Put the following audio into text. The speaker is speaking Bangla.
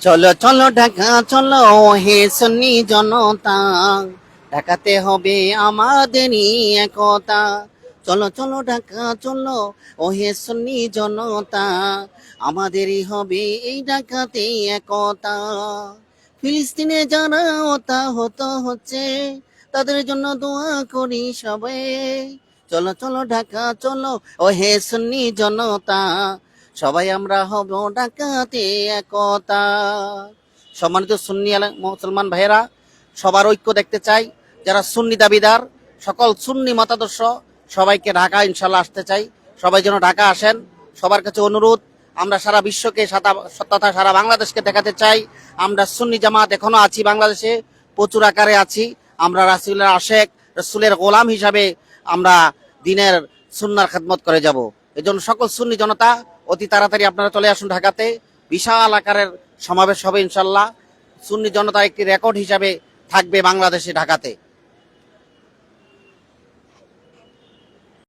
চলো চলো ঢাকা চলো, হে সুন্নি জনতা, ঢাকাতে হবে আমাদেরই একতা। চলো চলো ঢাকা চলো, ও হে সুন্নি জনতা, আমাদেরই হবে এই ঢাকাতে একতা। ফিলিস্তিনে যারা হতাহত হচ্ছে, তাদের জন্য দোয়া করি সবাই। চলো চলো ঢাকা চলো, ও হে সুন্নি জনতা, সবাই আমরা হব ঢাকাতে একতা। সম্মানিত সুন্নি মুসলমান ভাইয়েরা, সবার ঐক্য দেখতে চাই। যারা সুন্নি দাবিদার, সকল সুন্নি মতাদর্শ, সবাইকে ঢাকা ইনশাল্লাহ আসতে চাই। সবাই যেন ঢাকা আসেন। সবার কাছে অনুরোধ, আমরা সারা বিশ্বকে তথা সারা বাংলাদেশকে দেখাতে চাই আমরা সুন্নি জামাত এখনো আছি বাংলাদেশে, প্রচুর আকারে আছি। আমরা রাসূলের আশেক, রাসূলের গোলাম হিসাবে আমরা দিনের সুন্নার খেদমত করে যাব। এজন্য সকল সুন্নি জনতা অতি তাড়াতাড়ি আপনারা চলে আসুন ঢাকাতে। বিশাল আকারের সমাবেশ হবে ইনশাল্লাহ। সুন্নি জনতা একটি রেকর্ড হিসাবে থাকবে বাংলাদেশে ঢাকাতে।